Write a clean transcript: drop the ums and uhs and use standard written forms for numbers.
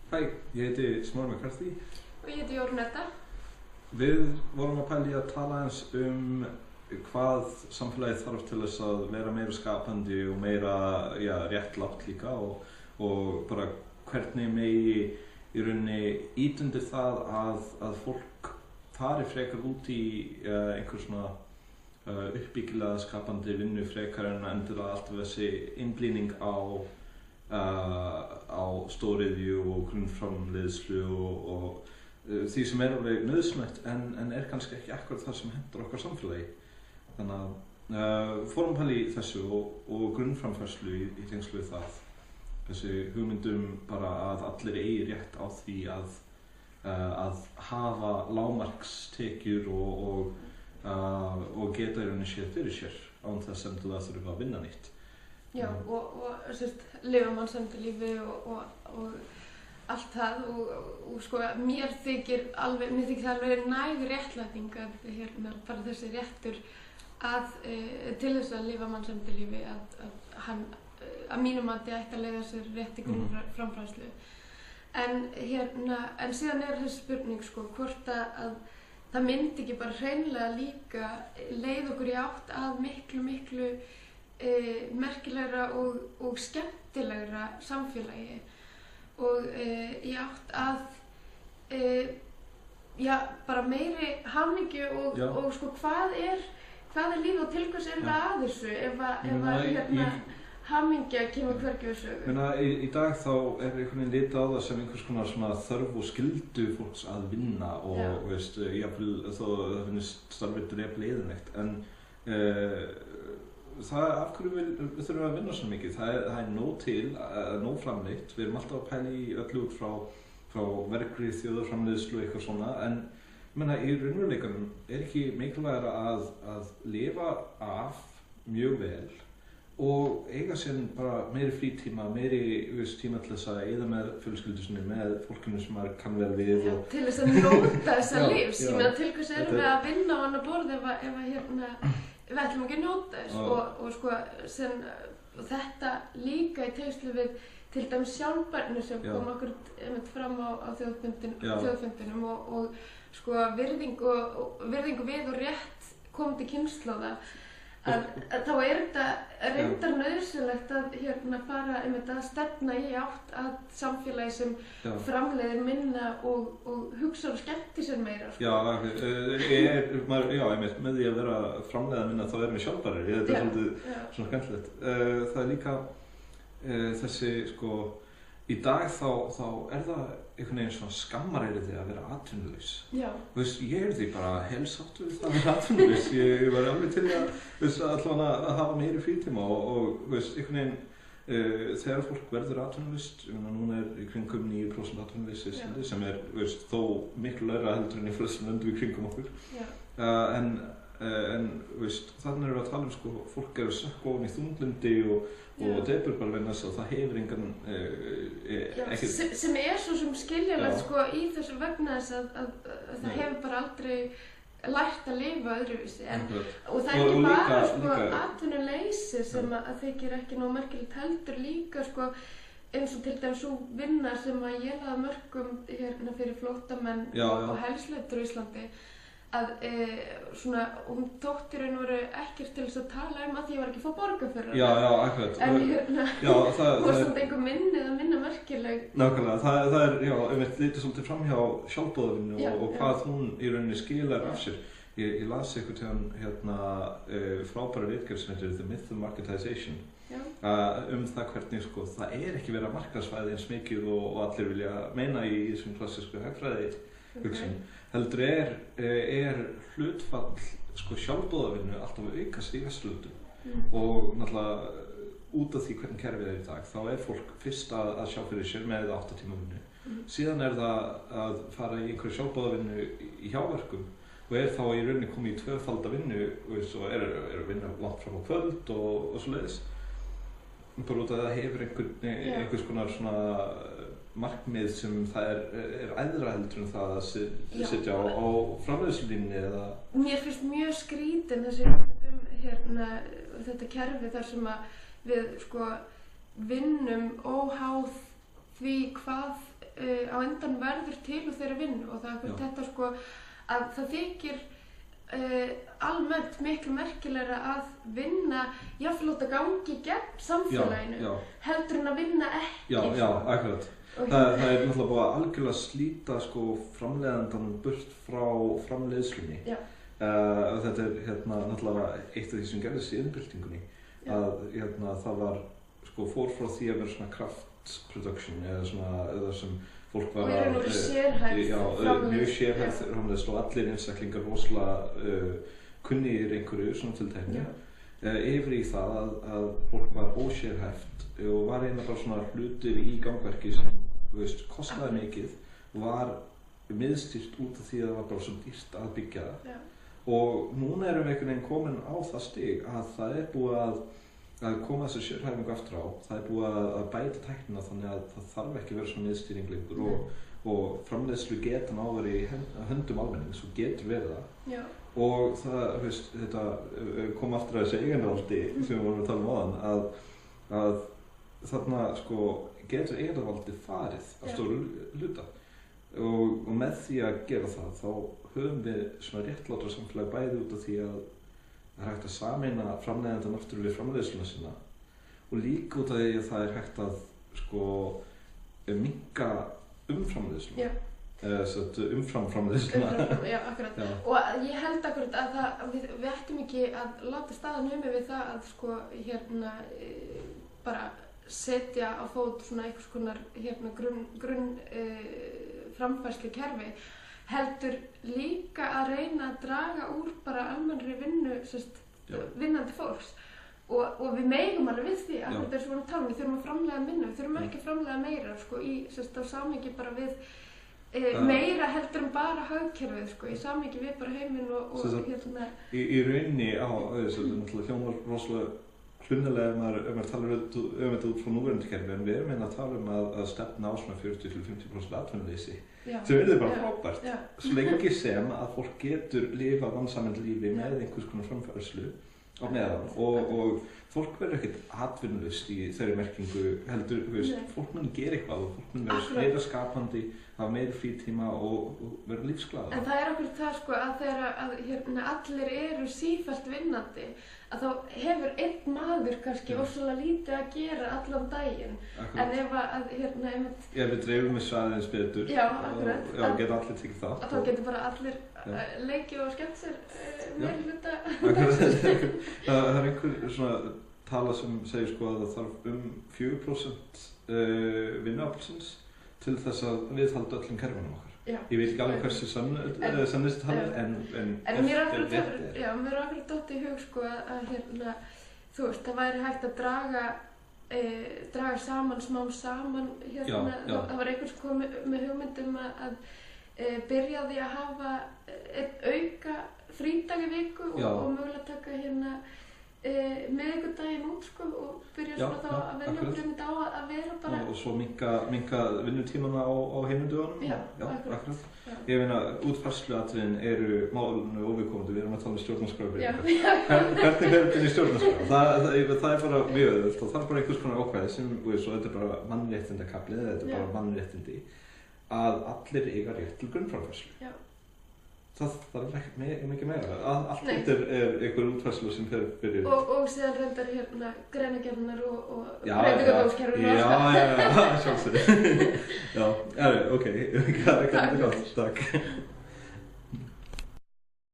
Hæ, ég heiti Smári McCarthy. Og ég heiti Jórunn Edda. Við vorum að pæla í að tala eins hvað samfélagið þarf til þess að vera meira skapandi og meira réttlátt líka og bara hvernig megi í rauninni ýta undir það að fólk fari frekar út í einhver svona uppbyggilega skapandi vinnu frekar en endilega alltaf þessi innblýning á stóriðju og grunnframleiðslu og því sem alveg nauðsynlegt en kannski ekki akkurat það sem hentar okkar samfélagi. Þannig að fórum pæli í þessu og grunnframfærslu í tengslu við það. Þessi hugmyndum bara að allir eigi rétt á því að hafa lágmarkstekjur og geta í rauninni sér fyrir sér án þess endilega þurfa að vinna nýtt. Já, og lifa mannsæmdalífi og allt það og sko mér þykir það alveg næg réttlæting að bara þessi réttur til þess að lifa mannsæmdalífi að mínu mati ætti að leiða sér rétt í grunnframfærslu. En síðan þessi spurning sko hvort að það myndi ekki bara hreinlega líka leiða okkur í átt að miklu merkilegra og skemmtilegra samfélagi og í átt að bara meiri hamingju og sko hvað er líf og til hvers er það að þessu ef hamingja kemur hvergi við sögu. Í dag þá einhvern veginn litið á það sem einhvers konar svona þörf og skyldu fólks að vinna og veist, jafnvel þó það finnst starfið drepli eðinlegt en af hverju við þurfum að vinna svo mikið? Það er nóg til, nóg framleitt. Við erum alltaf að pæla í öllu út frá verkri þjóðarframleiðslu eitthvað svona en í raunveruleikanum er ekki mikilvægara að lifa af mjög vel og eiga sér bara meiri frítíma, meiri tíma til þess að eyða með fjölskyldu sinni, með fólkinu sem maður kann vel við til þess að njóta þessa lífs. Ég meina til hvers erum við að vinna á annað borð ef við ætlum ekki að njóta þess og sko þetta líka í tengslu við til dæmis sjálfbærni sem kom okkur fram á þjóðfundinum og sko virðingu við og rétt komandi kynslóða þá er þetta reyndar nauðsynlegt að fara að stefna í átt að samfélagi sem framleiðir minna og hugsa og skemmti sér meira. Sko. Með því að vera framleiða minna þá erum við sjálfbærir. Þetta er svolítið svona skemmtilegt. Það er líka þessi sko í dag þá er það einhvern veginn svona skammaræði að vera atvinnulaus. Ég er því bara helsáttur við það að vera atvinnulaus. Ég var alveg til að hafa meiri frítíma og einhvern veginn þegar fólk verður atvinnulaust, núna er í kringum 9% atvinnuleysi sem er þó miklu lægra heldur en í flestum löndum í kringum okkur. En þannig erum við að tala um sko fólk eru sökk ofan í þunglyndi og depur bara vegna þess að það hefur engan sem svo sem skiljanlegt sko í þessu vegna þess að það hefur bara aldrei lært að lifa öðruvísi og það er ekki bara sko atvinnuleysi sem að þykir ekki nóg merkilegt heldur líka sko eins og til dæmis sú vinna sem að ég lagði mörkum fyrir flóttamenn og hælisleitendur á Íslandi að hún þótti raun og veru ekkert til þess að tala að því ég var ekki að fá borga fyrir akkurat. En var samt einhver minna merkileg. Nákvæmlega, það er litið svolítið framhjá sjálfboðavinnu og hvað hún í rauninni skilar af sér. Ég las einhvern tímann frábæra ritgerð sem heitir The Myth of Marketization það hvernig sko það er ekki verið að markaðsvæða eins mikið og allir vilja meina í þessum klassísku hagfræði hugsun. Heldur er hlutfall sko sjálfboðavinnu alltaf að aukast í Vesturlöndum og náttúrulega út af því hvernig kerfið í dag þá er fólk fyrst að sjá fyrir sér með 8 tíma vinnu. Síðan er það að fara í einhverju sjálfboðavinnu í hjáverkum og þá í rauninni komið í tvöfalda vinnu og er að vinna langt fram á kvöld og svoleiðis. Bara út af það hefur einhvers konar svona markmið sem það er æðra heldur en það að sitja á framleiðslulínunni eða. Mér finnst mjög skrítin þessi þetta kerfi þar sem að við sko vinnum óháð því hvað á endan verður til úr þeirra vinnu og það er þetta sko að það þykir almennt miklu merkilegra að vinna jafnvel út að gangi gegn samfélaginu heldur en að vinna ekki. Já, akkurat. Það er náttúrulega bara algjörlega að slíta sko framleiðandanum burt frá framleiðslunni. Þetta er náttúrulega eitt af því sem gerðist í innbyltingunni að það var sko fór frá því að vera svona craft production eða sem fólk var að mjög sérhæfð framleiðslu og allir einstaklingar rosalega kunnir einhverju svona tiltekni yfir í það að fólk var ósérhæft og var bara svona hlutir í gangverki sem kostaði mikið og var miðstýrt út af því að það var bara svo dýrt að byggja það og núna erum við einhvern veginn komin á það stig að það er búið að koma þessu sérhæfingu aftur á, það er búið að bæta tæknina þannig að það þarf ekki að vera svona miðstýring lengur og framleiðslu getan á verið í höndum almennings og getur verið það og það, þetta kom aftur að þessu eigendavaldi sem við vorum að tala áðan að þarna sko getur eigendavaldi farið á stóru hluta og með því að gera það þá höfum við svona réttlátra samfélag bæði út af því að það er hægt að sameina framleiðandann aftur við framleiðsluna sína og líka út af því að það er hægt að sko minnka umframleiðsluna umframframleiðsluna. Já, akkurat. Og ég held akkurat að við ættum ekki að láta staðan numið við það að sko bara setja á fót svona einhvers konar grunn framfærslukerfi heldur líka að reyna að draga úr bara almennri vinnu vinnandi fólks og við megum alveg við því að þetta er svona tala við þurfum að framleiða minna, við þurfum ekki að framleiða meira sko í á samhengi bara við meira heldur en bara hagkerfið sko í samhengi við bara heiminn og í rauninni á þetta hljómar rosalega hlunnilega ef maður talar þetta út frá núverandi kerfi en við erum að tala að stefna á svona 40–50% atvinnuleysi sem er bara frábært svo lengi sem að fólk getur lifað vansamandi lífi með einhvers konar framfærslu á meðan og fólk verður ekkert atvinnulaust í þeirri merkingu heldur, fólk mun gera eitthvað og fólk mun vera meira skapandi, hafa meira frítíma og vera lífsglaða. En það er okkur það sko að þegar allir eru sífellt vinnandi að þá hefur einn maður kannski ósvöldlega lítið að gera allan daginn. En ef við dreifum með svæðins betur og geta allir tekið þátt. Þá getur bara allir leikið og skemmt sér meira hluta. Það er einhver svona tala sem segir sko að það þarf 4% vinnuaflsins til þess að viðhalda öllum kerfunum okkar. Ég veit ekki alveg hversu sannist talað en mér er akkurat dottið í hug sko að það væri hægt að draga saman smám saman það var einhvers kom með hugmyndum að byrja því að hafa einn auka frídag í viku og mögulega taka miðvikudaginn út sko og byrja svona þá að venja fremd á að vera bara og svo minnka vinnutímana á heimildögunum. Akkurat. Ég meina útfærsluatriðin eru málinu óviðkomandi, við erum að tala um stjórnarskrárbreytingar. Hvernig fer þetta inn í stjórnarskrá? Það er bara mjög auðvelt og það er bara einhvers konar ákvæði sem svo þetta er bara mannréttindakafli eða þetta er bara mannréttindi að allir eiga rétt til grunnframfærslu. Það er ekki mikið meira. Allt þetta er einhver útfærslu sem fer fyrir. Og síðan reyndar greinagerðirnar og breytingadómskerfinu og allt. Já, sjálfsögðu. Já, ok, það er gott, takk.